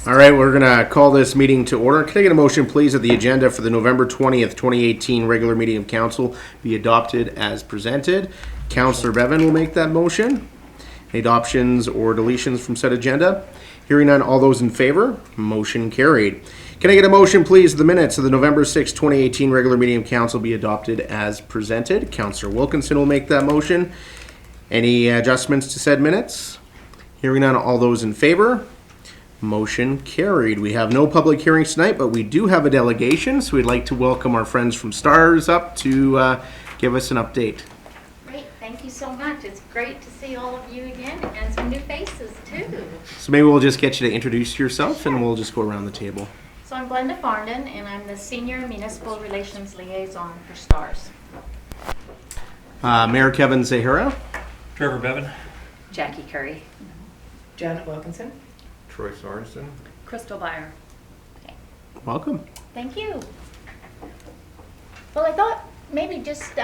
All right, we're going to call this meeting to order. Can I get a motion, please, that the agenda for the November 20th, 2018 regular meeting of council be adopted as presented? Councillor Bevan will make that motion. Any adoptions or deletions from said agenda? Hearing none, all those in favor? Motion carried. Can I get a motion, please, the minutes of the November 6th, 2018 regular meeting of council be adopted as presented? Councillor Wilkinson will make that motion. Any adjustments to said minutes? Hearing none, all those in favor? Motion carried. We have no public hearings tonight, but we do have a delegation, so we'd like to welcome our friends from STARS up to give us an update. Great, thank you so much. It's great to see all of you again and some new faces too. So maybe we'll just get you to introduce yourself and we'll just go around the table. So I'm Glenda Farndon and I'm the Senior Municipal Relations Liaison for STARS. Mayor Kevin Zahara. Trevor Bevan. Jackie Curry. Janet Wilkinson. Troy Sorensen. Crystal Byer. Welcome. Thank you. Well, I thought maybe just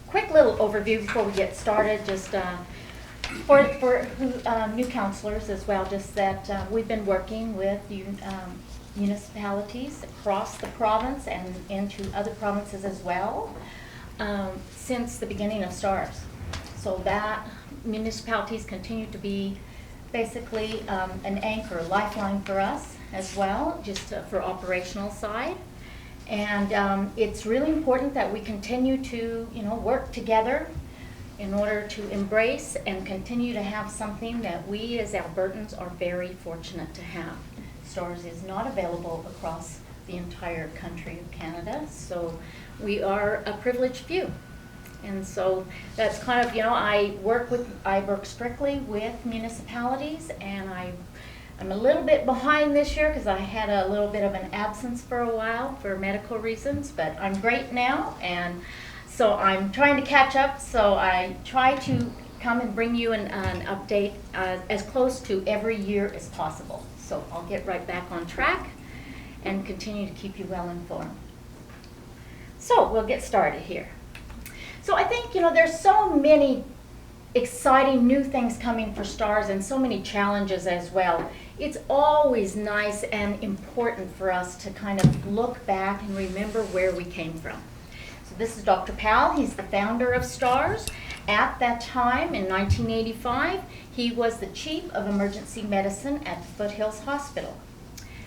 quick little overview before we get started, just for new counselors as well, just that we've been working with municipalities across the province and into other provinces as well since the beginning of STARS. So that municipalities continue to be basically an anchor, lifeline for us as well, just for operational side. And it's really important that we continue to, work together in order to embrace and continue to have something that we as Albertans are very fortunate to have. STARS is not available across the entire country of Canada, so we are a privileged few. And so that's kind of, I work strictly with municipalities, and I'm a little bit behind this year because I had a little bit of an absence for a while for medical reasons, but I'm great now, and so I'm trying to catch up. So I try to come and bring you an update as close to every year as possible. So I'll get right back on track and continue to keep you well informed. So we'll get started here. So I think, there's so many exciting new things coming for STARS and so many challenges as well. It's always nice and important for us to kind of look back and remember where we came from. So this is Dr. Powell. He's the founder of STARS. At that time, in 1985, he was the chief of emergency medicine at the Foothills Hospital.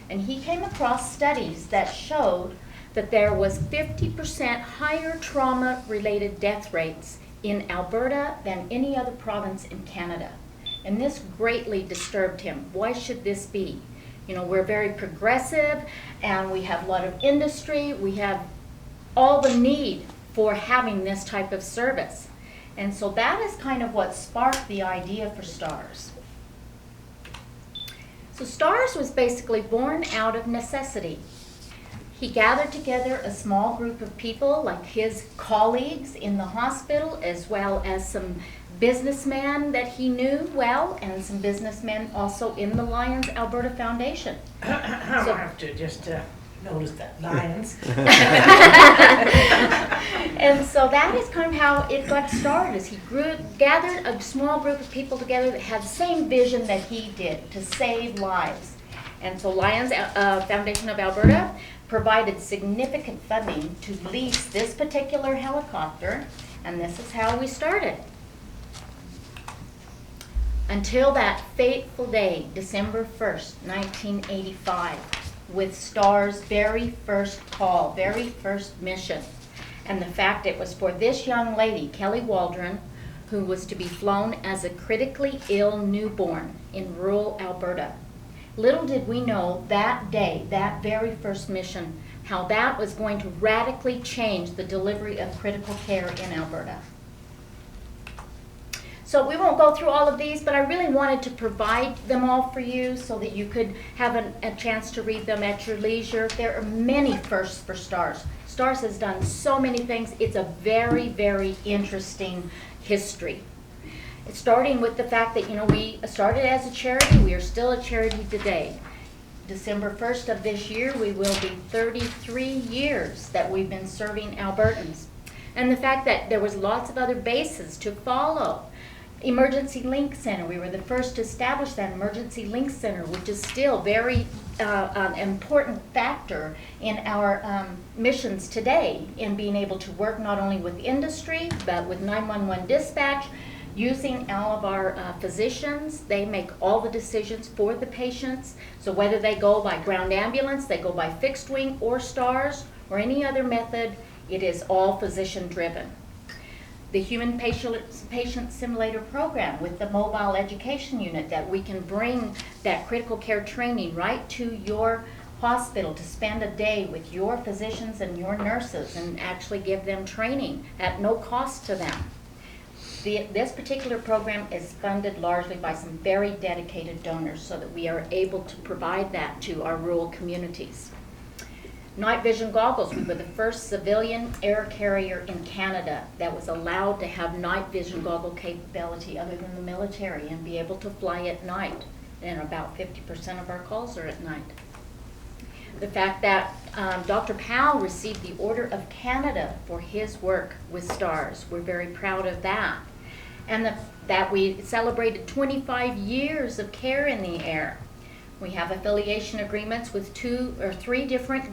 And he came across studies that showed that there was 50% higher trauma-related death rates in Alberta than any other province in Canada. And this greatly disturbed him. Why should this be? We're very progressive, and we have a lot of industry. We have all the need for having this type of service. And so that is kind of what sparked the idea for STARS. So STARS was basically born out of necessity. He gathered together a small group of people, like his colleagues in the hospital, as well as some businessmen that he knew well, and some businessmen also in the Lions Alberta Foundation. I have to just notice that, Lions. And so that is kind of how it got started, is he gathered a small group of people together that had the same vision that he did, to save lives. And so Lions Foundation of Alberta provided significant funding to lease this particular helicopter, and this is how we started. Until that fateful day, December 1st, 1985, with STAR's very first call, very first mission. And the fact it was for this young lady, Kelly Waldron, who was to be flown as a critically ill newborn in rural Alberta. Little did we know that day, that very first mission, how that was going to radically change the delivery of critical care in Alberta. So we won't go through all of these, but I really wanted to provide them all for you so that you could have a chance to read them at your leisure. There are many firsts for STARS. STARS has done so many things. It's a very, very interesting history. It's starting with the fact that, we started as a charity. We are still a charity today. December 1st of this year, we will be 33 years that we've been serving Albertans. And the fact that there was lots of other bases to follow. Emergency Link Center. We were the first to establish that Emergency Link Center, which is still very an important factor in our missions today in being able to work not only with industry, but with 911 dispatch, using all of our physicians. They make all the decisions for the patients. So whether they go by ground ambulance, they go by fixed wing or STARS, or any other method, it is all physician driven. The Human Patient Simulator Program with the mobile education unit, that we can bring that critical care training right to your hospital to spend a day with your physicians and your nurses and actually give them training at no cost to them. This particular program is funded largely by some very dedicated donors so that we are able to provide that to our rural communities. Night vision goggles, we were the first civilian air carrier in Canada that was allowed to have night vision goggle capability other than the military and be able to fly at night. And about 50% of our calls are at night. The fact that Dr. Powell received the Order of Canada for his work with STARS, we're very proud of that. And that we celebrated 25 years of care in the air. We have affiliation agreements with 2 or 3 different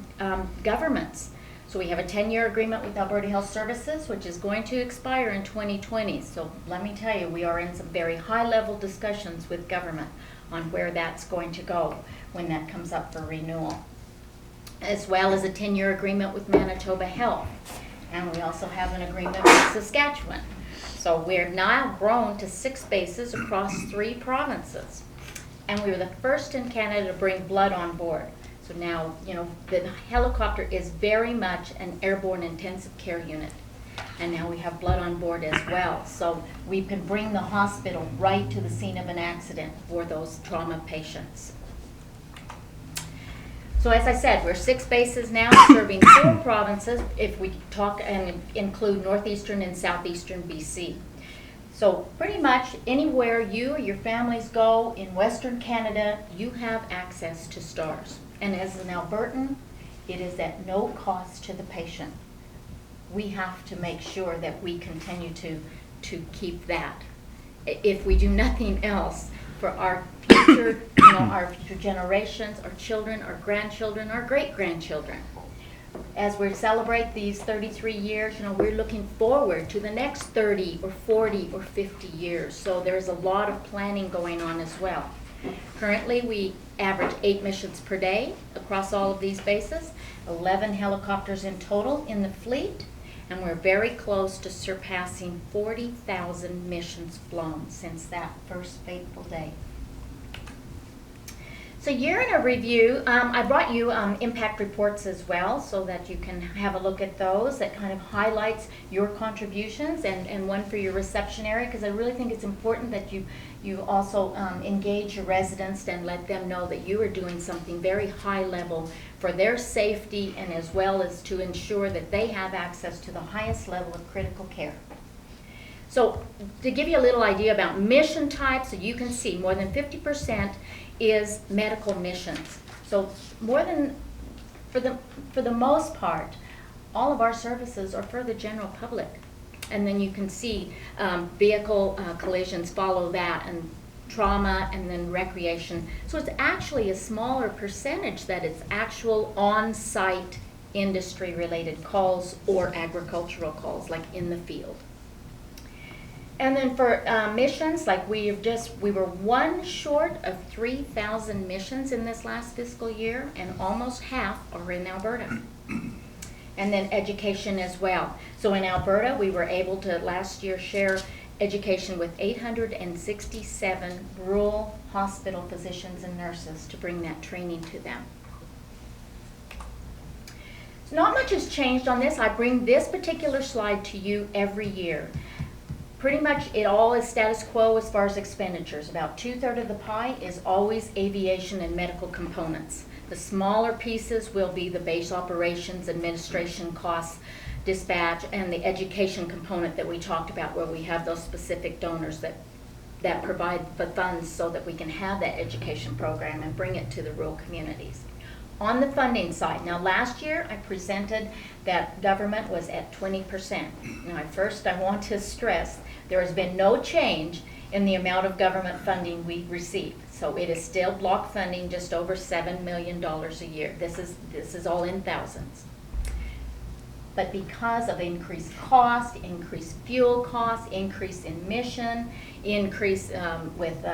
governments. So we have a 10-year agreement with Alberta Health Services, which is going to expire in 2020. So let me tell you, we are in some very high-level discussions with government on where that's going to go when that comes up for renewal. As well as a 10-year agreement with Manitoba Health. And we also have an agreement with Saskatchewan. So we're now grown to 6 bases across 3 provinces. And we were the first in Canada to bring blood on board. So now, you know, the helicopter is very much an airborne intensive care unit. And now we have blood on board as well. So we can bring the hospital right to the scene of an accident for those trauma patients. So as I said, we're 6 bases now, serving 4 provinces if we talk and include northeastern and southeastern BC. So pretty much anywhere you or your families go in Western Canada, you have access to STARS. And as an Albertan, it is at no cost to the patient. We have to make sure that we continue to keep that. If we do nothing else for our future, our future generations, our children, our grandchildren, our great-grandchildren. As we celebrate these 33 years, we're looking forward to the next 30 or 40 or 50 years. So there's a lot of planning going on as well. Currently, we average 8 missions per day across all of these bases, 11 helicopters in total in the fleet, and we're very close to surpassing 40,000 missions flown since that first fateful day. So year in a review, I brought you impact reports as well so that you can have a look at those. That kind of highlights your contributions, and one for your reception area, because I really think it's important that you also engage your residents and let them know that you are doing something very high level for their safety, and as well as to ensure that they have access to the highest level of critical care. So to give you a little idea about mission types, so you can see more than 50% is medical missions. So more than, for the most part, all of our services are for the general public. And then you can see vehicle collisions follow that, and trauma, and then recreation. So it's actually a smaller percentage that it's actual on-site industry-related calls or agricultural calls, like in the field. And then for missions, like we were 1 short of 3,000 missions in this last fiscal year, and almost half are in Alberta. And then education as well. So in Alberta, we were able to last year share education with 867 rural hospital physicians and nurses to bring that training to them. So not much has changed on this. I bring this particular slide to you every year. Pretty much it all is status quo as far as expenditures. About 2/3 of the pie is always aviation and medical components. The smaller pieces will be the base operations, administration costs, dispatch, and the education component that we talked about, where we have those specific donors that provide the funds so that we can have that education program and bring it to the rural communities. On the funding side, now last year I presented that government was at 20%. Now first I want to stress there has been no change in the amount of government funding we receive. So it is still block funding, just over $7 million a year. This is all in thousands. But because of increased cost, increased fuel costs, increase in mission, increase with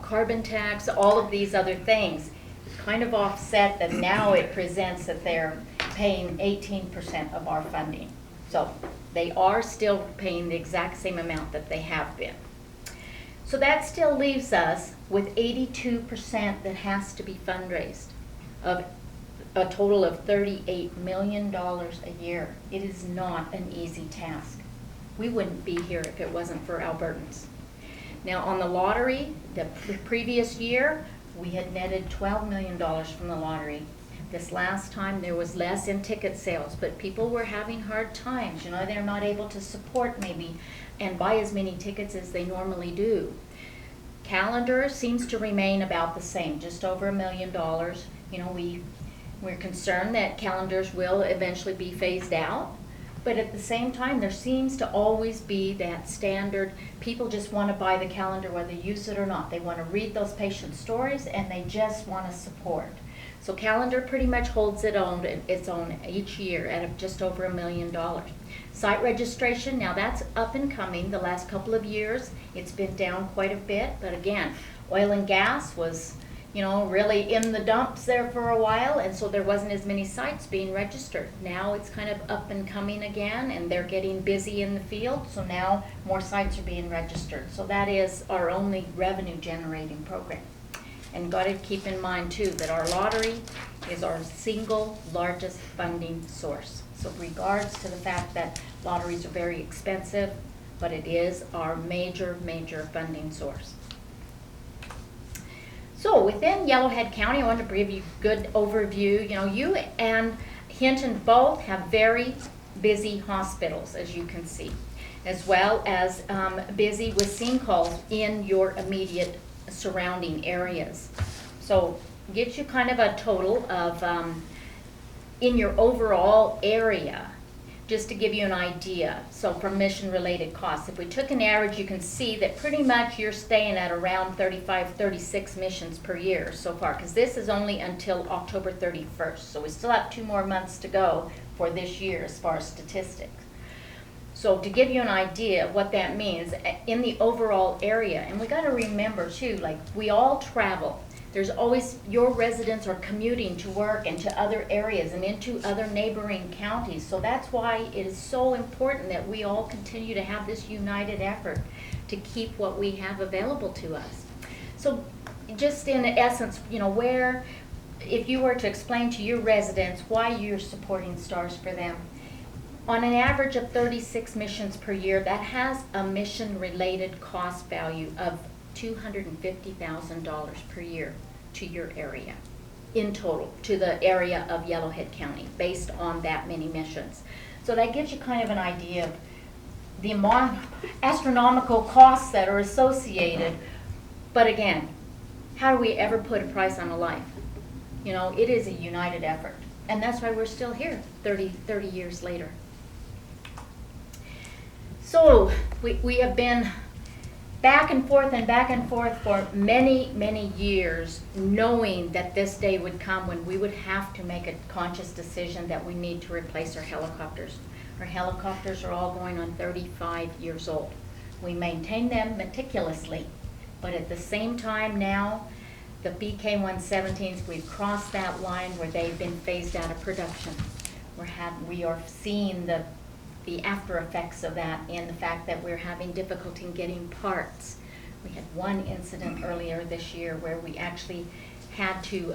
carbon tax, all of these other things, kind of offset that now it presents that they're paying 18% of our funding. So they are still paying the exact same amount that they have been. So that still leaves us with 82% that has to be fundraised of a total of $38 million a year. It is not an easy task. We wouldn't be here if it wasn't for Albertans. Now on the lottery, the previous year, we had netted $12 million from the lottery. This last time there was less in ticket sales, but people were having hard times. You know, they're not able to support maybe and buy as many tickets as they normally do. Calendar seems to remain about the same, just over $1 million. You know, we're concerned that calendars will eventually be phased out, but at the same time there seems to always be that standard. People just want to buy the calendar whether you use it or not. They want to read those patient stories and they just want to support. So calendar pretty much holds its own each year at just over $1 million. Site registration, now that's up and coming. The last couple of years it's been down quite a bit, but again, oil and gas was, you know, really in the dumps there for a while, and so there wasn't as many sites being registered. Now it's kind of up and coming again, and they're getting busy in the field, so now more sites are being registered. So that is our only revenue generating program. And got to keep in mind too that our lottery is our single largest funding source. So regards to the fact that lotteries are very expensive, but it is our major funding source. So within Yellowhead County, I want to give you a good overview. You know, you and Hinton both have very busy hospitals, as you can see, as well as busy with scene calls in your immediate surrounding areas. So gives you kind of a total of in your overall area, just to give you an idea. So from mission related costs, if we took an average, you can see that pretty much you're staying at around 35, 36 missions per year so far, because this is only until October 31st. So we still have 2 more months to go for this year as far as statistics. So to give you an idea of what that means in the overall area, and we got to remember too, like we all travel. There's always, your residents are commuting to work and to other areas and into other neighboring counties. So that's why it is so important that we all continue to have this united effort to keep what we have available to us. So just in essence, you know, where, if you were to explain to your residents why you're supporting STARS for them, on an average of 36 missions per year, that has a mission-related cost value of $250,000 per year to your area, in total, to the area of Yellowhead County, based on that many missions. So that gives you kind of an idea of the astronomical costs that are associated. But again, how do we ever put a price on a life? You know, it is a united effort. And that's why we're still here 30 years later. So we have been back and forth for many years, knowing that this day would come when we would have to make a conscious decision that we need to replace our helicopters. Our helicopters are all going on 35 years old. We maintain them meticulously, but at the same time now, the BK-117s, we've crossed that line where they've been phased out of production. We are seeing the after effects of that in the fact that we're having difficulty in getting parts. We had one incident earlier this year where we actually had to,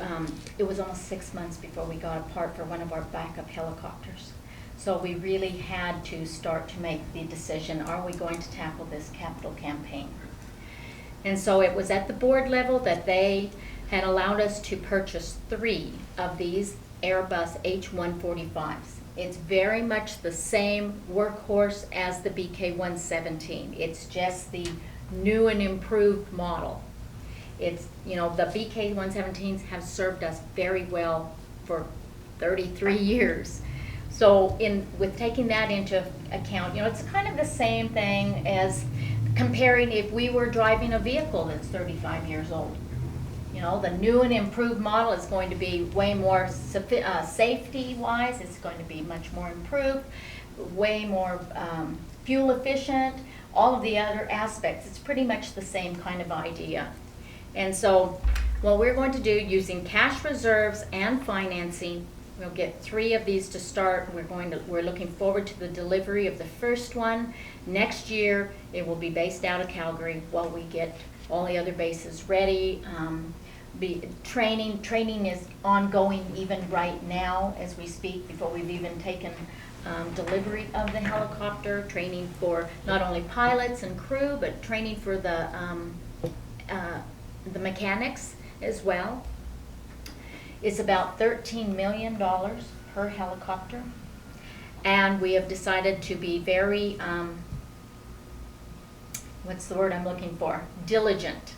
it was almost 6 months before we got a part for one of our backup helicopters. So we really had to start to make the decision, are we going to tackle this capital campaign? And so it was at the board level that they had allowed us to purchase 3 of these Airbus H-145s. It's very much the same workhorse as the BK-117. It's just the new and improved model. It's, you know, the BK-117s have served us very well for 33 years. So with taking that into account, you know, it's kind of the same thing as comparing if we were driving a vehicle that's 35 years old. You know, the new and improved model is going to be way more safety-wise. It's going to be much more improved, way more fuel efficient, all of the other aspects. It's pretty much the same kind of idea. And so what we're going to do, using cash reserves and financing, we'll get 3 of these to start. We're looking forward to the delivery of the first one. Next year, it will be based out of Calgary while we get all the other bases ready. Training is ongoing even right now as we speak, before we've even taken delivery of the helicopter. Training for not only pilots and crew, but training for the mechanics as well. It's about $13 million per helicopter, and we have decided to be very what's the word I'm looking for? Diligent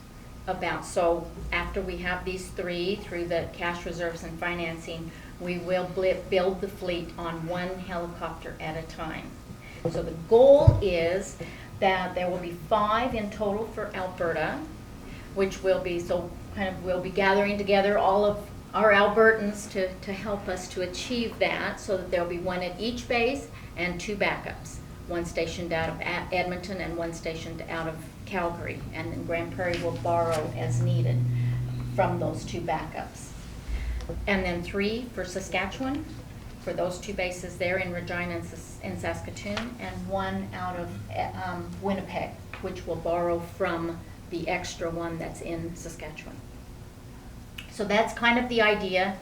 about. So after we have these 3 through the cash reserves and financing, we will build the fleet on 1 helicopter at a time. So the goal is that there will be 5 in total for Alberta, which will be, so kind of we'll be gathering together all of our Albertans to help us to achieve that, so that there will be 1 at each base and 2 backups. 1 stationed out of Edmonton and 1 stationed out of Calgary, and then Grand Prairie will borrow as needed from those 2 backups. And then 3 for Saskatchewan, for those 2 bases there in Regina and Saskatoon, and 1 out of Winnipeg, which will borrow from the extra 1 that's in Saskatchewan. So that's kind of the idea.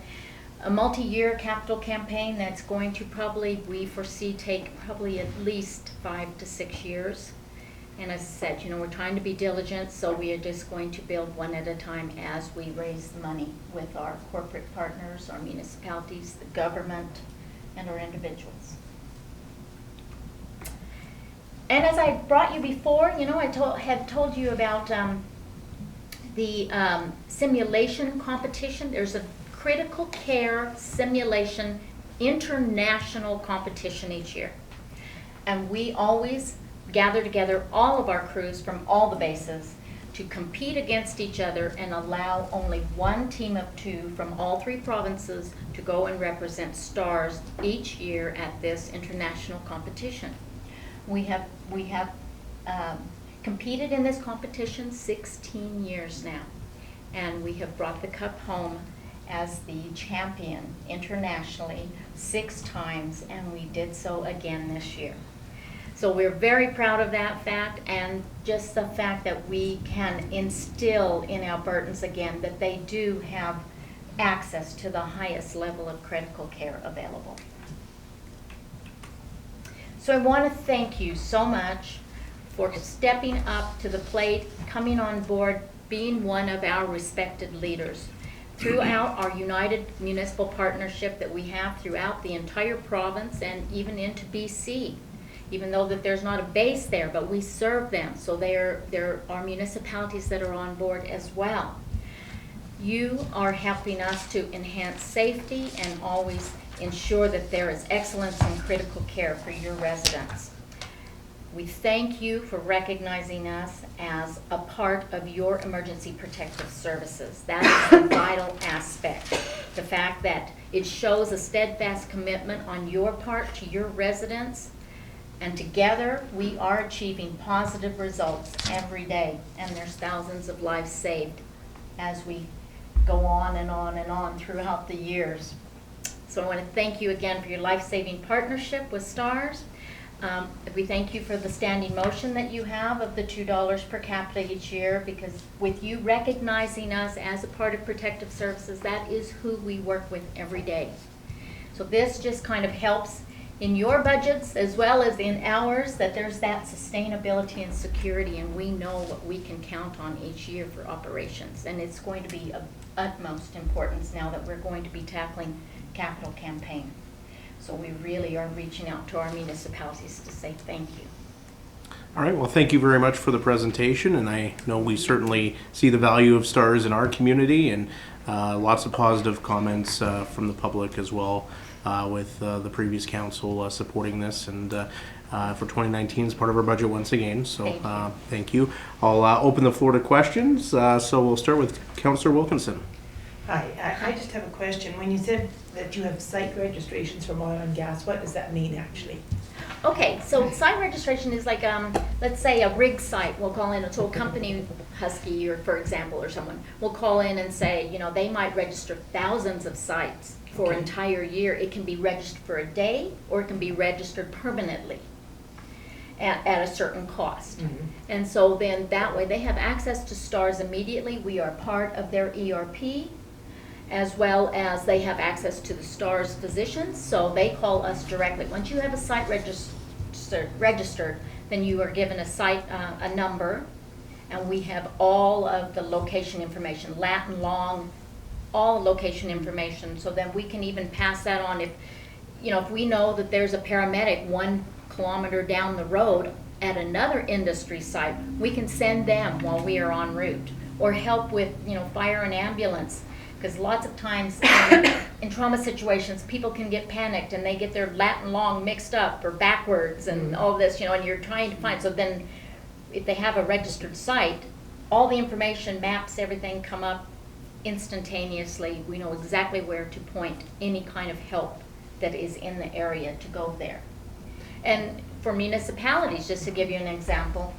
A multi-year capital campaign that's going to probably, we foresee, take probably at least 5 to 6 years. And as I said, you know, we're trying to be diligent, so we are just going to build 1 at a time as we raise the money with our corporate partners, our municipalities, the government, and our individuals. And as I brought you before, you know, I had told you about the simulation competition. There's a critical care simulation international competition each year. And we always gather together all of our crews from all the bases to compete against each other and allow only 1 team of 2 from all 3 provinces to go and represent STARS each year at this international competition. We have competed in this competition 16 years now, and we have brought the cup home as the champion internationally 6 times, and we did so again this year. So we're very proud of that fact, and just the fact that we can instill in Albertans again that they do have access to the highest level of critical care available. So I want to thank you so much for stepping up to the plate, coming on board, being one of our respected leaders throughout our united municipal partnership that we have throughout the entire province and even into BC. Even though that there's not a base there, but we serve them, so there are municipalities that are on board as well. You are helping us to enhance safety and always ensure that there is excellence in critical care for your residents. We thank you for recognizing us as a part of your emergency protective services. That is a vital aspect. The fact that it shows a steadfast commitment on your part to your residents, and together we are achieving positive results every day, and there's thousands of lives saved as we go on and on and on throughout the years. So I want to thank you again for your life-saving partnership with STARS. We thank you for the standing motion that you have of the $2 per capita each year, because with you recognizing us as a part of protective services, that is who we work with every day. So this just kind of helps in your budgets as well as in ours, that there's that sustainability and security, and we know what we can count on each year for operations. And it's going to be of utmost importance now that we're going to be tackling capital campaign. So we really are reaching out to our municipalities to say thank you. All right, well, thank you very much for the presentation, and I know we certainly see the value of STARS in our community, and lots of positive comments from the public as well, with the previous council supporting this, and for 2019 as part of our budget once again. So Thank you. thank you. I'll open the floor to questions. So we'll start with Councillor Wilkinson. Hi, I just have a question. When you said that you have site registrations from oil and gas, what does that mean actually? Okay, so site registration is like, let's say a rig site, we'll call in, so a company, Husky, or for example, or someone, will call in and say, you know, they might register thousands of sites for an Okay. entire year. It can be registered for a day, or it can be registered permanently at a certain cost. Mhm. And so then that way, they have access to STARS immediately. We are part of their ERP, as well as they have access to the STARS physicians, so they call us directly. Once you have a site registered, then you are given a site, a number, and we have all of the location information, lat and long, all location information, so then we can even pass that on if, you know, if we know that there's a paramedic 1 kilometer down the road at another industry site, we can send them while we are en route, or help with, you know, fire and ambulance. Because lots of times in trauma situations, people can get panicked and they get their lat and long mixed up or backwards and all this, you know, and you're trying to find. So then if they have a registered site, all the information, maps, everything come up instantaneously. We know exactly where to point any kind of help that is in the area to go there. And for municipalities, just to give you an example,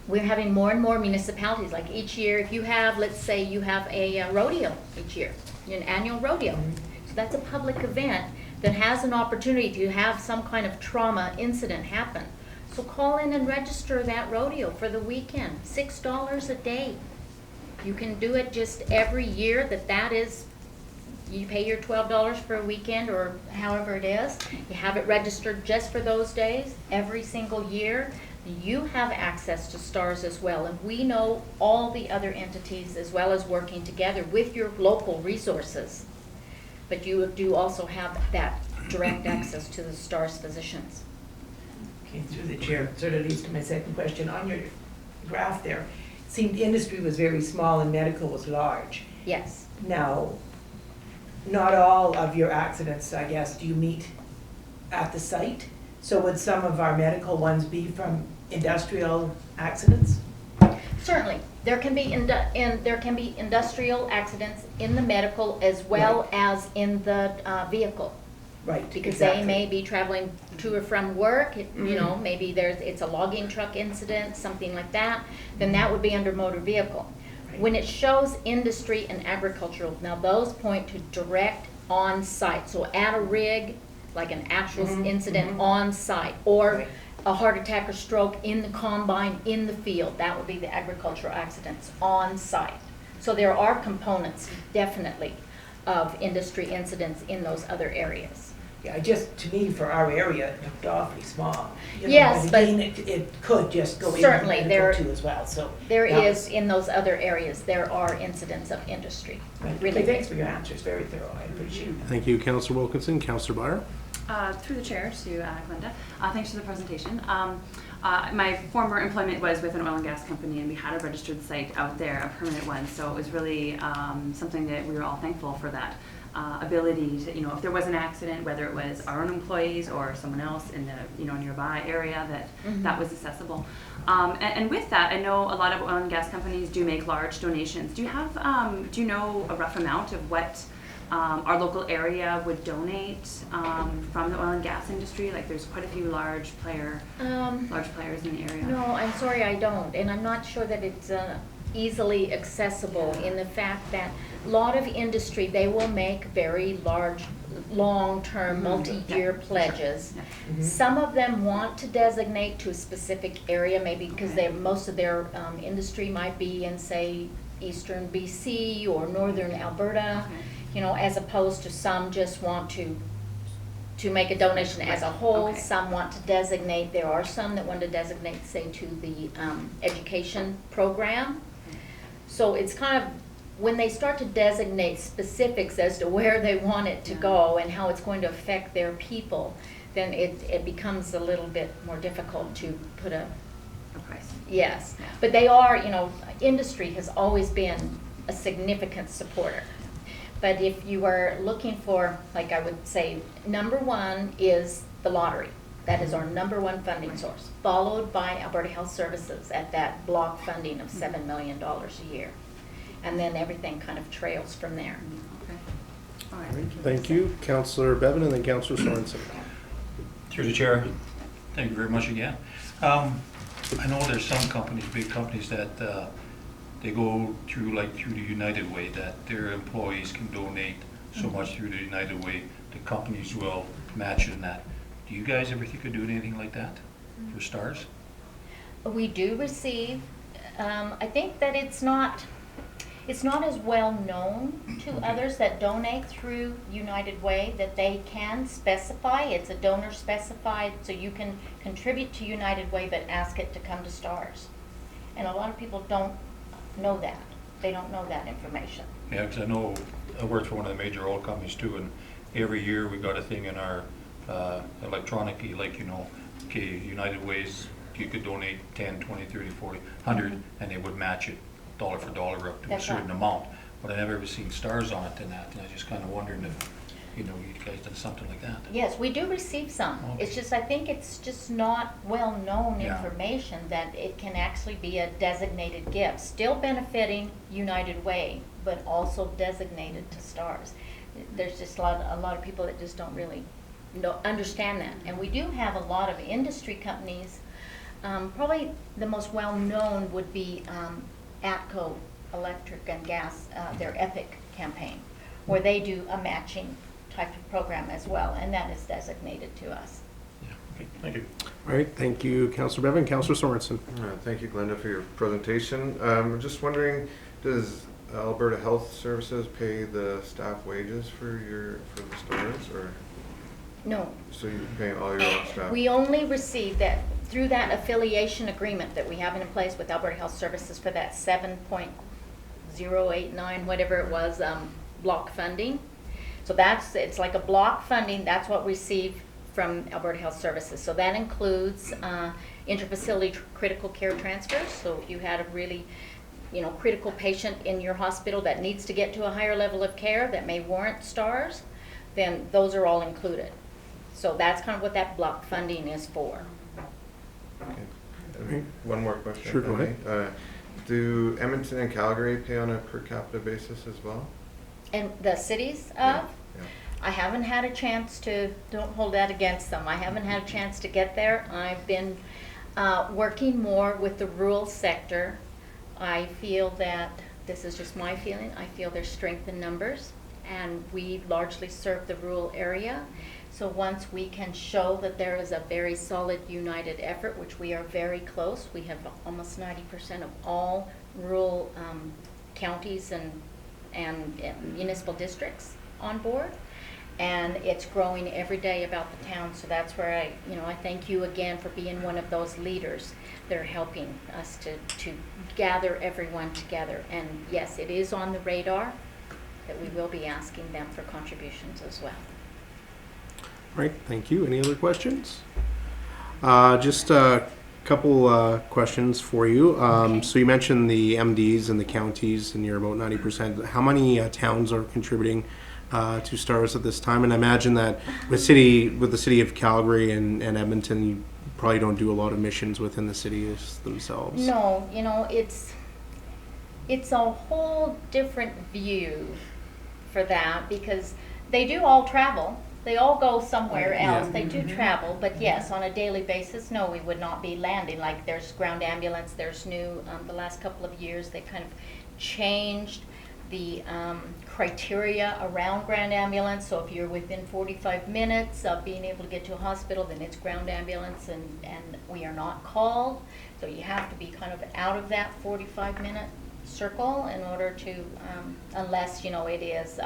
we're having more and more municipalities, like each year, if you have, let's say you have a rodeo each year, an annual rodeo. So that's a public event that has an opportunity to have some kind of trauma incident happen. So call in and register that rodeo for the weekend, $6 a day. You can do it just every year that is, you pay your $12 for a weekend or however it is. You have it registered just for those days every single year. You have access to STARS as well, and we know all the other entities as well as working together with your local resources. But you do also have that direct access to the STARS physicians. Okay, through the chair, sort of leads to my second question. On your graph there, it seemed industry was very small and medical was large. Yes. Now, not all of your accidents, I guess, do you meet at the site? So would some of our medical ones be from industrial accidents? Certainly, there can be industrial accidents in the medical as well as in the vehicle. Right, Because exactly. they may be traveling to or from work, you know, maybe it's a logging truck incident, something like that, then that would be under motor vehicle. Right. When it shows industry and agricultural, now those point to direct on-site, so at a rig, like an actual incident on-site, or Right. a heart attack or stroke in the combine, in the field, that would be the agricultural accidents on-site. So there are components, definitely, of industry incidents in those other areas. Yeah, to me, for our area, it looked awfully small. You know, Yes, but but again, it could just go into certainly, medical too as well, so. There that is, was- in those other areas, there are incidents of industry. Right. Really Okay, thanks big. for your answers, very thorough, I appreciate it. Thank you, Councillor Wilkinson. Councillor Byer. Through the chair to Glenda, thanks for the presentation. My former employment was with an oil and gas company, and we had a registered site out there, a permanent one, so it was really something that we were all thankful for, that ability to, you know, if there was an accident, whether it was our own employees or someone else in the, you know, nearby area, that was accessible. And with that, I know a lot of oil and gas companies do make large donations. Do you know a rough amount of what our local area would donate from the oil and gas industry? Like, there's quite a few large players in the area. No, I'm sorry, I don't, and I'm not sure that it's easily accessible in the fact that a lot of industry, they will make very large, long-term, multi-year pledges. Yeah. Some of them want to designate to a specific area, maybe because most of their industry might be in, say, eastern BC or northern Alberta, you know, as opposed to some just want to make a donation as a whole. Okay. Some want to designate, there are some that want to designate, say, to the education program. So it's kind of, when they start to designate specifics as to where they want it to go and how it's going to affect their people, then it becomes a little bit more difficult to put a price. yes. Yeah. But they are, you know, industry has always been a significant supporter. But if you are looking for, like I would say, number one is the lottery. That is our number one funding source, followed by Alberta Health Services at that block funding of $7 million a year. And then everything kind of trails from there. Okay. All right. Thank you, Councillor Bevan, and then Councillor Sorensen. Through the chair, thank you very much again. I know there's some companies, big companies, that they go through the United Way, that their employees can donate so much through the United Way. The companies will match in that. Do you guys ever think of doing anything like that for STARS? We do receive, I think that it's not as well known to others that donate through United Way, that they can specify. It's a donor specified, so you can contribute to United Way but ask it to come to STARS. And a lot of people don't know that. They don't know that information. Yeah, because I know I worked for one of the major oil companies too, and every year we got a thing in our electronically, like, okay, United Ways, you could donate 10, 20, 30, 40, 100, and they would match it dollar for dollar up to That's a certain right. amount. But I never ever seen stars on it than that, and I just kind of wondering if, you guys done something like that. Yes, we do receive some. Okay. It's just, I think it's just not well-known Yeah. information that it can actually be a designated gift, still benefiting United Way, but also designated to STARS. There's just a lot of people that just don't really understand that. And we do have a lot of industry companies. Probably the most well-known would be ATCO Electric and Gas, their EPIC campaign, where they do a matching type of program as well, and that is designated to us. Yeah, okay, thank you. All right, thank you, Councillor Bevan. Councillor Sorensen. Thank you, Glenda, for your presentation. I'm just wondering, does Alberta Health Services pay the staff wages for the stores, or No, so you're paying all your own staff? we only receive that through that affiliation agreement that we have in place with Alberta Health Services for that 7.089, whatever it was, block funding. So it's like a block funding, that's what we receive from Alberta Health Services. So that includes interfacility critical care transfers. So if you had a really critical patient in your hospital that needs to get to a higher level of care that may warrant STARS, then those are all included. So that's kind of what that block funding is for. Okay. One more question. Sure, if I go may. Do Edmonton and Calgary pay on a per capita basis as well? And the cities of? Yeah. I haven't had a chance to, don't hold that against them, I haven't had a chance to get there. I've been working more with the rural sector. I feel that, this is just my feeling, I feel there's strength in numbers, and we largely serve the rural area. So once we can show that there is a very solid united effort, which we are very close, we have almost 90% of all rural counties and municipal districts on board, and it's growing every day about the town. So that's where I thank you again for being one of those leaders that are helping us to gather everyone together. And yes, it is on the radar that we will be asking them for contributions as well. All right, thank you. Any other questions? Just a couple questions for you. Okay. So you mentioned the MDs and the counties, and you're about 90%. How many towns are contributing to STARS at this time? And I imagine that with the city of Calgary and Edmonton, you probably don't do a lot of missions within the cities themselves. No, it's a whole different view for that, because they do all travel. They all go somewhere else. Yeah. They do travel, but yes, on a daily basis, no, we would not be landing. Like, there's ground ambulance, there's new, the last couple of years, they kind of changed the criteria around ground ambulance. So if you're within 45 minutes of being able to get to a hospital, then it's ground ambulance, and we are not called. So you have to be kind of out of that 45-minute circle in order to, unless, it is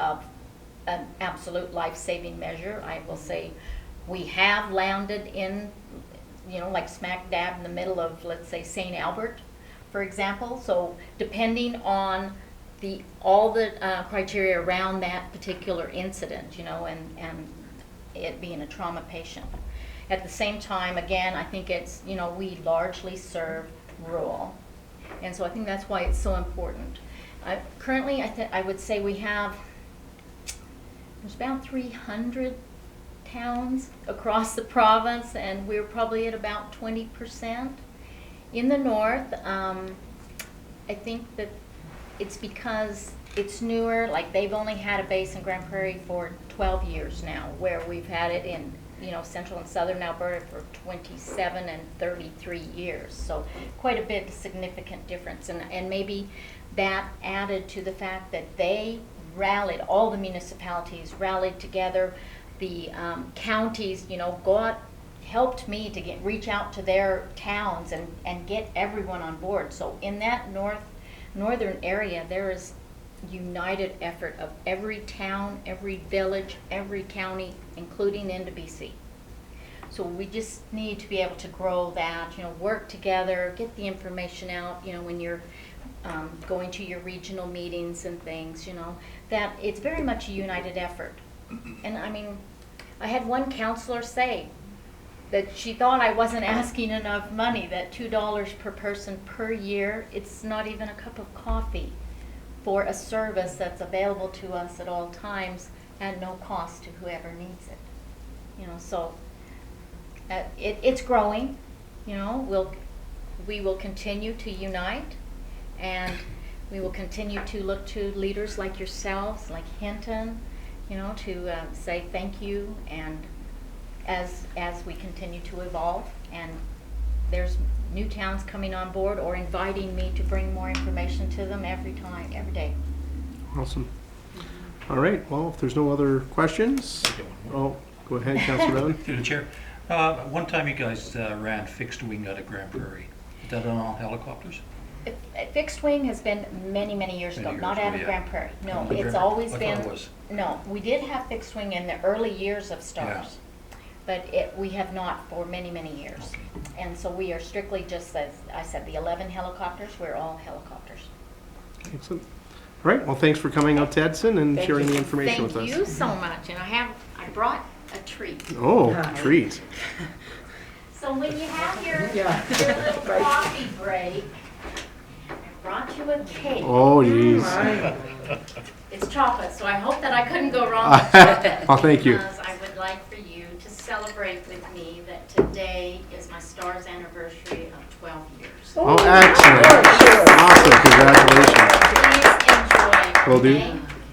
an absolute life-saving measure. I will say we have landed in, like smack dab in the middle of, let's say, St. Albert, for example. So depending on all the criteria around that particular incident, and it being a trauma patient. At the same time, again, I think it's, we largely serve rural. And so I think that's why it's so important. Currently, I would say we have there's about 300 towns across the province, and we're probably at about 20%. In the north, I think that it's because it's newer, like they've only had a base in Grand Prairie for 12 years now, where we've had it in, central and southern Alberta for 27 and 33 years. So quite a bit of significant difference, and maybe that added to the fact that they rallied, all the municipalities rallied together. The counties, helped me to reach out to their towns and get everyone on board. So in that northern area, there is united effort of every town, every village, every county, including into BC. So we just need to be able to grow that, work together, get the information out, when you're going to your regional meetings and things, that it's very much a united effort. And I mean, I had one counselor say that she thought I wasn't asking enough money, that $2 per person per year, it's not even a cup of coffee for a service that's available to us at all times at no cost to whoever needs it. So it's growing. We will continue to unite, and we will continue to look to leaders like yourselves, like Hinton, to say thank you, and as we continue to evolve, and there's new towns coming on board or inviting me to bring more information to them every day. Awesome. All right, well, if there's no other questions, go ahead, Councilor Bevan. Through the chair. One time you guys ran fixed wing out of Grand Prairie. Is that on all helicopters? Fixed wing has been many years ago, not out of Grand Prairie. No, it's always been. No, we did have fixed wing in the early years of STARS, but we have not for many years. Okay. And so we are strictly just, as I said, the 11 helicopters. We're all helicopters. Excellent. All right, well, thanks for coming out to Edson and sharing the information with us. Thank you so much, and I brought a treat. Oh, treat. So when you have your little coffee break, I brought you a cake. Oh, geez. It's chocolate, so I hope that I couldn't go wrong with chocolate. Oh, thank you. Because I would like for you to celebrate with me that today is my STARS anniversary of 12 years. Oh, excellent. Awesome. Congratulations. Please enjoy. Will do.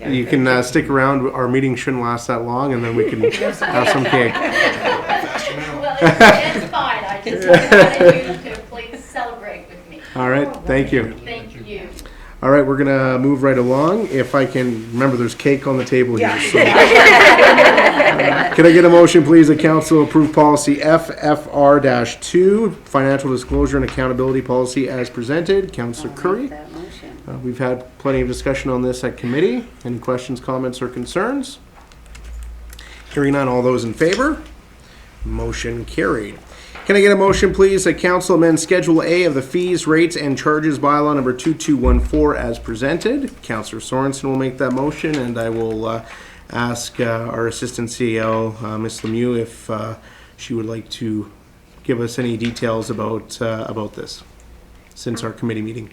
Okay? You can stick around. Our meeting shouldn't last that long, and then we can have some cake. Well, it's fine. I just wanted you to please celebrate with me. All right, thank you. Thank you. All right, we're gonna move right along. If I can remember, there's cake on the table here. So. Can I get a motion, please, that council approve policy FFR-2, financial disclosure and accountability policy as presented? Councillor Curry. We've had plenty of discussion on this at committee. Any questions, comments, or concerns? Hearing none, all those in favor? Motion carried. Can I get a motion, please, that council amend Schedule A of the fees, rates, and charges bylaw number 2214 as presented? Councillor Sorensen will make that motion, and I will ask our Assistant CEO, Ms. Lemieux, if she would like to give us any details about this since our committee meeting.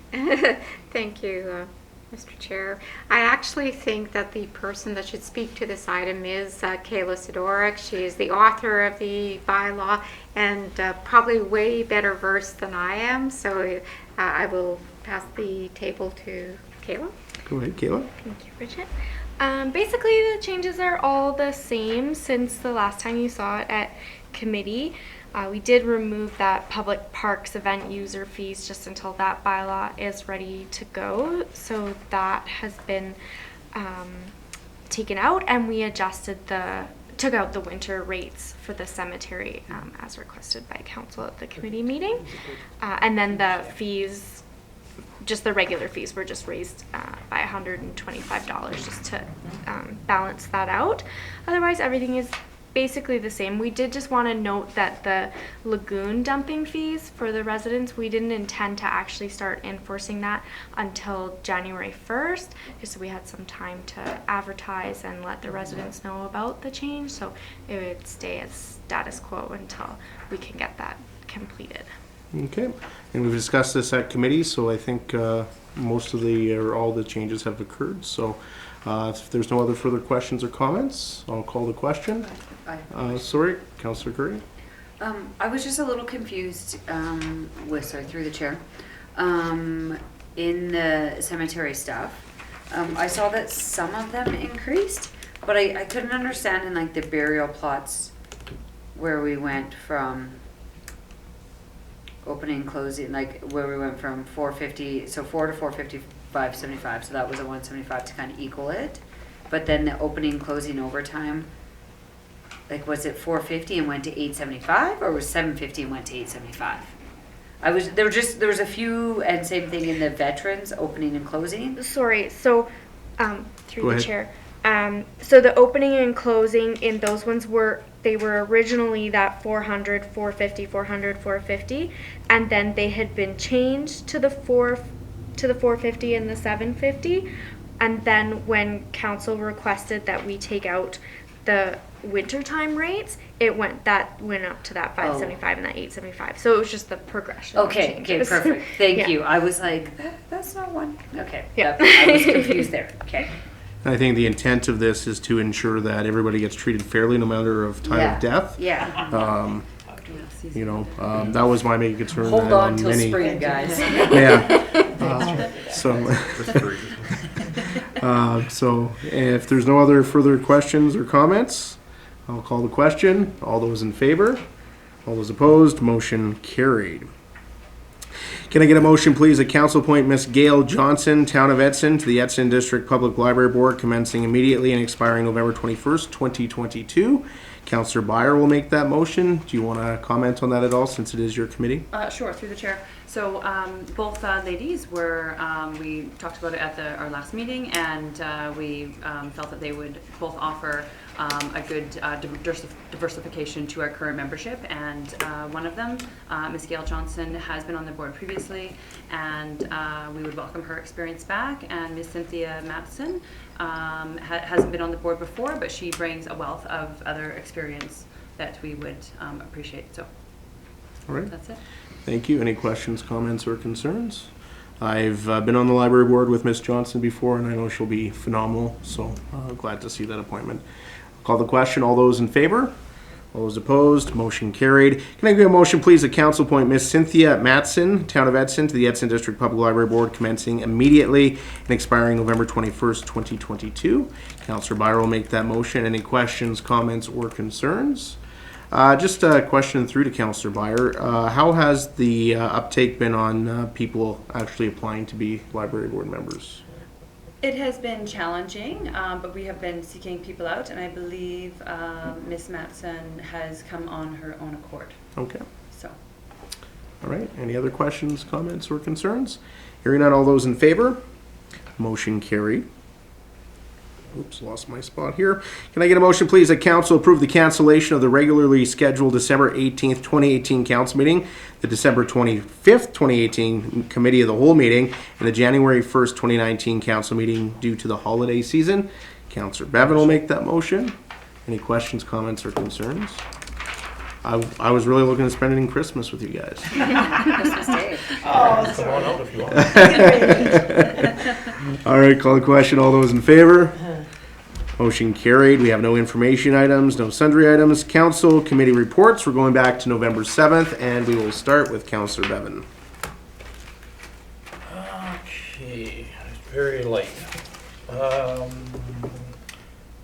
Thank you, Mr. Chair. I actually think that the person that should speak to this item is Kayla Sidoric. She is the author of the bylaw and probably way better versed than I am. So I will pass the table to Kayla. Go ahead, Kayla. Thank you, Bridget. Basically, the changes are all the same since the last time you saw it at committee. We did remove that public parks event user fees just until that bylaw is ready to go. So that has been taken out, and we took out the winter rates for the cemetery as requested by council at the committee meeting. And then the fees, just the regular fees, were just raised by $125 just to balance that out. Otherwise, everything is basically the same. We did just want to note that the lagoon dumping fees for the residents, we didn't intend to actually start enforcing that until January 1st, just so we had some time to advertise and let the residents know about the change. So it would stay as status quo until we can get that completed. Okay, and we've discussed this at committee, so I think most of the, or all the changes have occurred. So if there's no other further questions or comments, I'll call the question. Sorry, Councillor Curry. I was just a little confused through the chair, in the cemetery stuff. I saw that some of them increased, but I couldn't understand in like the burial plots where we went from opening, closing, like where we went from 450, so 4 to 450, 575, so that was a 175 to kind of equal it. But then the opening, closing, overtime, like was it 450 and went to 875, or was 750 and went to 875? There was a few, and same thing in the veterans opening and closing. Sorry, so through Go the ahead. chair. So the opening and closing in those ones were originally that 400, 450, 400, 450, and then they had been changed to the 450 and the 750, and then when council requested that we take out the wintertime rates, it went up to that 575 and that 875. So it was just the progression. of Okay, changes. perfect. Thank Yeah. you. I was like, that's not one. Okay, Yeah. I was confused there. Okay. I think the intent of this is to ensure that everybody gets treated fairly no matter of time of death. Yeah. You know, that was my main concern. Hold that on till many, spring, guys. Yeah. So if there's no other further questions or comments, I'll call the question. All those in favor? All those opposed? Motion carried. Can I get a motion, please, that council appoint Miss Gail Johnson, Town of Edson, to the Edson District Public Library Board, commencing immediately and expiring November 21st, 2022. Councillor Byer will make that motion. Do you want to comment on that at all, since it is your committee? Sure, through the chair. So both ladies were, we talked about it at our last meeting, and we felt that they would both offer a good diversification to our current membership. And one of them, Ms. Gail Johnson, has been on the board previously, and we would welcome her experience back. And Ms. Cynthia Matson hasn't been on the board before, but she brings a wealth of other experience that we would appreciate. So All right. that's it. Thank you. Any questions, comments, or concerns? I've been on the library board with Miss Johnson before, and I know she'll be phenomenal, so glad to see that appointment. I'll call the question. All those in favor? All those opposed? Motion carried. Can I get a motion, please, that council appoint Miss Cynthia Matson, Town of Edson, to the Edson District Public Library Board, commencing immediately and expiring November 21st, 2022. Councillor Byer will make that motion. Any questions, comments, or concerns? Just a question through to Councillor Byer. How has the uptake been on people actually applying to be library board members? It has been challenging, but we have been seeking people out, and I believe Ms. Matson has come on her own accord. Okay. So, All right. Any other questions, comments, or concerns? Hearing none, all those in favor? Motion carried. Oops, lost my spot here. Can I get a motion, please, that council approve the cancellation of the regularly scheduled December 18th, 2018 council meeting, the December 25th, 2018 committee of the whole meeting, and the January 1st, 2019 council meeting due to the holiday season? Councillor Bevan will make that motion. Any questions, comments, or concerns? I was really looking to spend it in Christmas with you guys. Christmas Day. Oh, Come on out if you want. All right, call the question. All those in favor? Motion carried. We have no information items, no sundry items. Council committee reports. We're going back to November 7th, and we will start with Councillor Bevan. Okay, it's very light.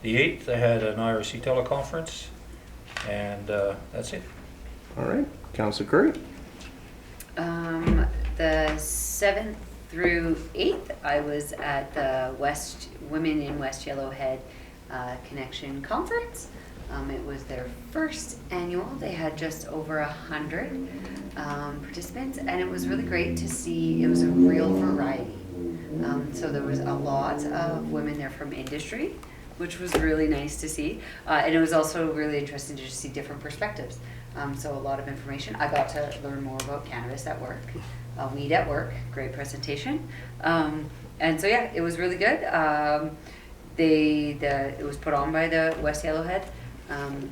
The 8th, I had an IRC teleconference, and that's it. All right, Councillor Curry. The 7th through 8th, I was at the Women in West Yellowhead Connection Conference. It was their first annual. They had just over 100 participants, and it was really great to see. It was a real variety. So there was a lot of women there from industry, which was really nice to see. And it was also really interesting to just see different perspectives. So a lot of information. I got to learn more about cannabis at work, weed at work. Great presentation. And so yeah, it was really good. It was put on by the West Yellowhead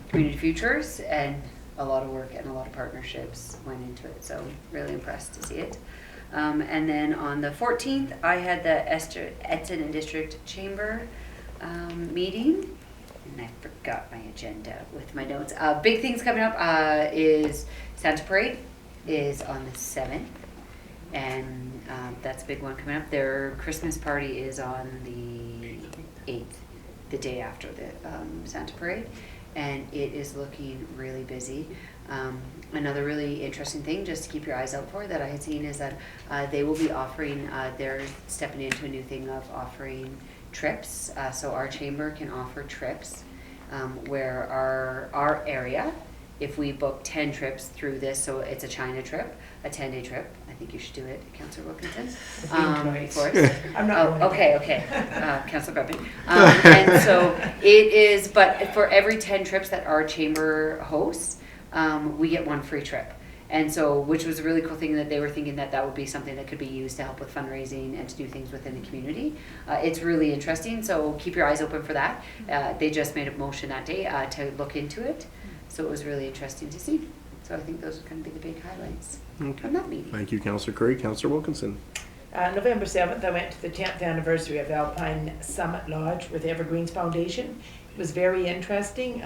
Community Futures, and a lot of work and a lot of partnerships went into it, so really impressed to see it. And then on the 14th, I had the Edson and District Chamber meeting, and I forgot my agenda with my notes. Big things coming up is Santa Parade is on the 7th, and that's a big one coming up. Their Christmas party is on the 8th, the day after the Santa Parade, and it is looking really busy. Another really interesting thing just to keep your eyes out for that I had seen is that they will be offering, they're stepping into a new thing of offering trips. So our chamber can offer trips where our area, if we book 10 trips through this, so it's a China trip, a 10-day trip. I think you should do it, Councillor Wilkinson. For us. I'm not going okay. Councillor Bevan. And so it is, but for every 10 trips that our chamber hosts, we get one free trip. And so, which was a really cool thing that they were thinking that would be something that could be used to help with fundraising and to do things within the community. It's really interesting, so keep your eyes open for that. They just made a motion that day to look into it. So it was really interesting to see. So I think those are going to be the big highlights from that meeting. Thank you, Councillor Curry. Councillor Wilkinson. November 7th, I went to the 10th anniversary of Alpine Summit Lodge with Evergreens Foundation. It was very interesting.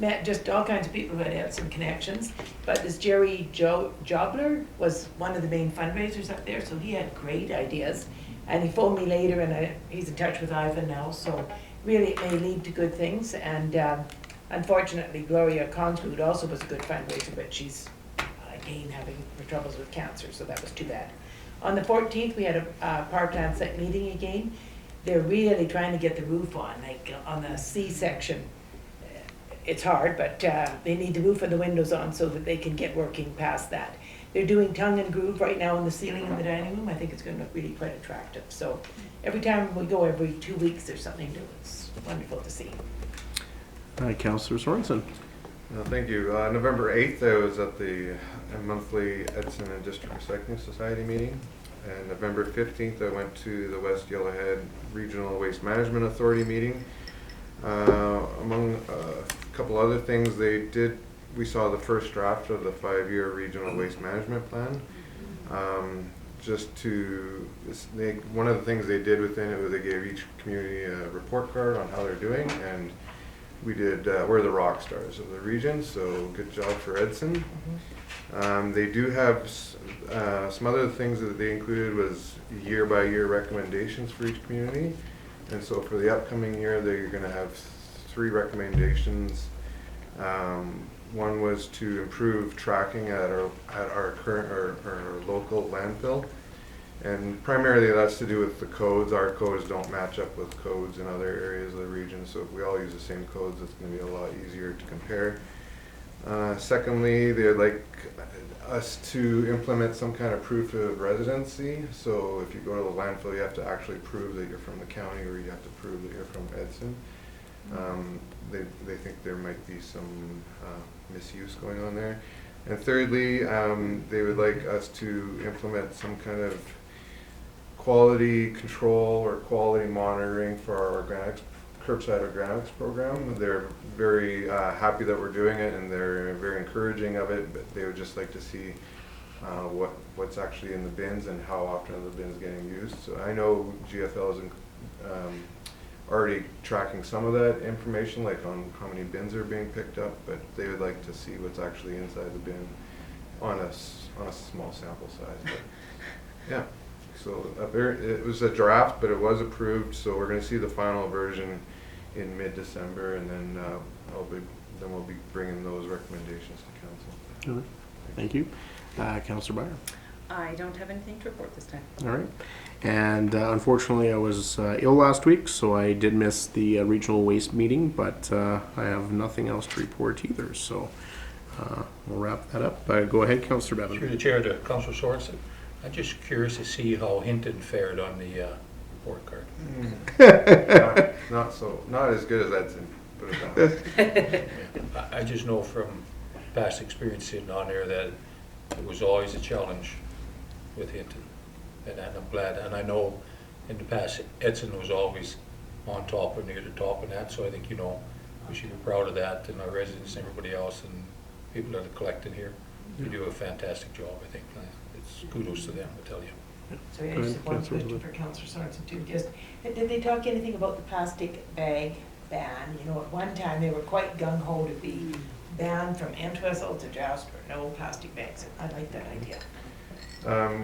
Met just all kinds of people who had some connections. But this Jerry Jobler was one of the main fundraisers up there, so he had great ideas. And he phoned me later, and he's in touch with Ivan now, so really it may lead to good things. And unfortunately, Gloria Conswood also was a good fundraiser, but she's again having troubles with cancer, so that was too bad. On the 14th, we had a power plant site meeting again. They're really trying to get the roof on, like on the C section. It's hard, but they need the roof and the windows on so that they can get working past that. They're doing tongue and groove right now on the ceiling in the dining room. I think it's going to look really quite attractive. So every time we go, every 2 weeks, there's something new. It's wonderful to see. Councillor Sorensen. Thank you. November 8th, I was at the monthly Edson and District Recycling Society meeting. And November 15th, I went to the West Yellowhead Regional Waste Management Authority meeting. Among a couple other things we saw the first draft of the 5-year regional waste management plan. One of the things they did within it was they gave each community a report card on how they're doing, and we did, we're the rock stars of the region, so good job for Edson. They do have some other things that they included was year by year recommendations for each community. And so for the upcoming year, they're going to have 3 recommendations. One was to improve tracking at our current or local landfill, and primarily that's to do with the codes. Our codes don't match up with codes in other areas of the region, so if we all use the same codes, it's going to be a lot easier to compare. Secondly, they'd like us to implement some kind of proof of residency. So if you go to the landfill, you have to actually prove that you're from the county, or you have to prove that you're from Edson. They think there might be some misuse going on there. And thirdly, they would like us to implement some kind of quality control or quality monitoring for our curbside organics program. They're very happy that we're doing it, and they're very encouraging of it, but they would just like to see what's actually in the bins and how often are the bins getting used. So I know GFL is already tracking some of that information, like on how many bins are being picked up, but they would like to see what's actually inside the bin on a small sample size. But yeah, so it was a draft, but it was approved, so we're going to see the final version in mid-December, and then we'll be bringing those recommendations to council. Thank you. Councillor Byer. I don't have anything to report this time. All right. And unfortunately, I was ill last week, so I did miss the regional waste meeting, but I have nothing else to report either. So we'll wrap that up. Go ahead, Councillor Bevan. Through the chair to Councillor Sorensen. I'm just curious to see how Hinton fared on the report card. Not as good as Edson, put it that way. I just know from past experience sitting on there that it was always a challenge with Hinton. And I'm glad, and I know in the past Edson was always on top or near the top and that, so I think, we should be proud of that, and our residents and everybody else, and people that are collecting here. They do a fantastic job, I think. It's kudos to them, I tell you. So I Go just ahead, one Councillor question Elizabeth. for Councillor Sorensen too, just, did they talk anything about the plastic bag ban? You know, at one time, they were quite gung-ho to be banned from Entwistle to Jasper, no plastic bags. I like that idea.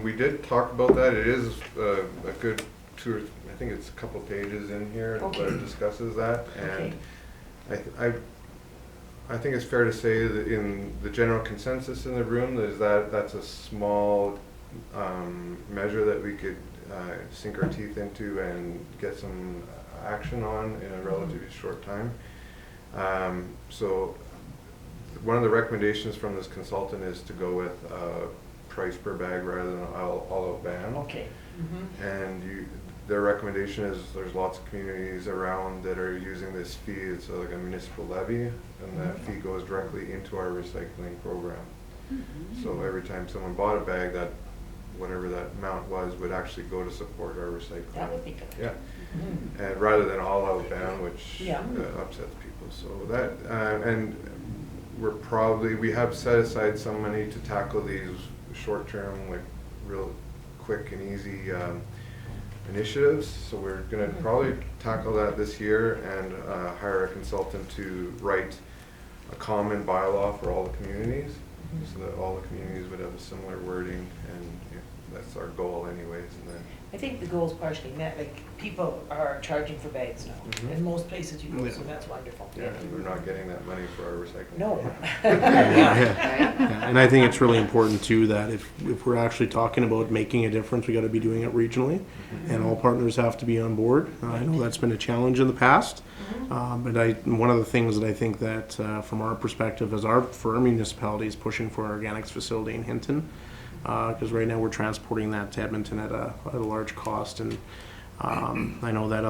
We did talk about that. It is a good I think it's a couple pages in here Okay. where it discusses that. Okay. And I think it's fair to say that in the general consensus in the room is that that's a small measure that we could sink our teeth into and get some action on in a relatively short time. So one of the recommendations from this consultant is to go with price per bag rather than all-out ban. Okay. Mhm. And their recommendation is there's lots of communities around that are using this fee. It's like a municipal levy, and that fee goes directly into our recycling program. So every time someone bought a bag, that whatever that amount was would actually go to support our recycling. That would be good. Yeah, Mhm. and rather than all out ban, which Yeah. upsets people. So that and we have set aside some money to tackle these short-term, like real quick and easy initiatives. So we're going to probably tackle that this year and hire a consultant to write a common bylaw for all the communities, so that all the communities would have a similar wording, and that's our goal anyways. And then I think the goal's partially met, like, people are charging for bags now, Mhm. in most places you go, so that's wonderful. yeah, we're not getting that money for our recycling. No. Yeah, and I think it's really important too that if we're actually talking about making a difference, we got to be doing it regionally, and all partners have to be on board. I know that's been a challenge in the past, but one of the things that I think that from our perspective as for our municipalities pushing for an organics facility in Hinton, because right now we're transporting that to Edmonton at a large cost, and I know that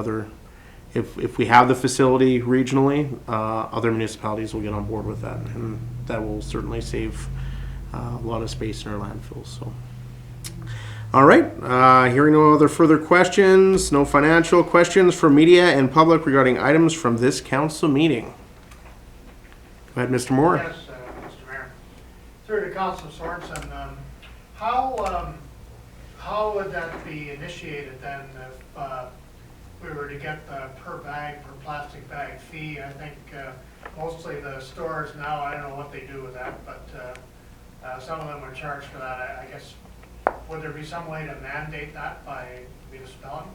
if we have the facility regionally, other municipalities will get on board with that, and that will certainly save a lot of space in our landfills. So, all right, hearing no other further questions, no financial questions from media and public regarding items from this council meeting. Go ahead, Mr. Moore. Yes, Mr. Mayor. Through to Councilor Sorensen, how would that be initiated then if we were to get the per plastic bag fee? I think mostly the stores now, I don't know what they do with that, but some of them are charged for that. I guess, would there be some way to mandate that by municipality?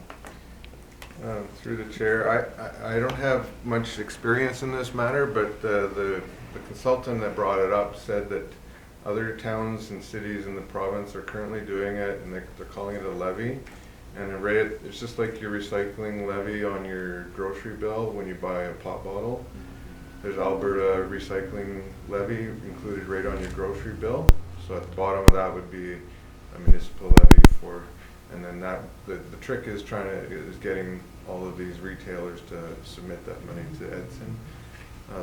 Through the chair, I don't have much experience in this matter, but the consultant that brought it up said that other towns and cities in the province are currently doing it, and they're calling it a levy. And it's just like your recycling levy on your grocery bill when you buy a pop bottle. There's Alberta recycling levy included right on your grocery bill. So at the bottom of that would be a municipal levy and then the trick is getting all of these retailers to submit that money to Edson,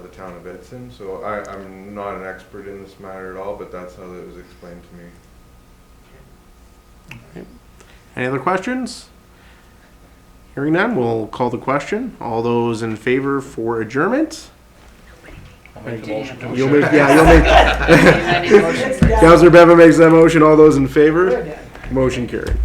the town of Edson. So I'm not an expert in this matter at all, but that's how it was explained to me. Okay. Any other questions? Hearing none, we'll call the question. All those in favor for adjournment? I'll make the motion to You'll adjourn. make. Councilor Bevan makes that motion. All those in favor? We're done. Motion carried.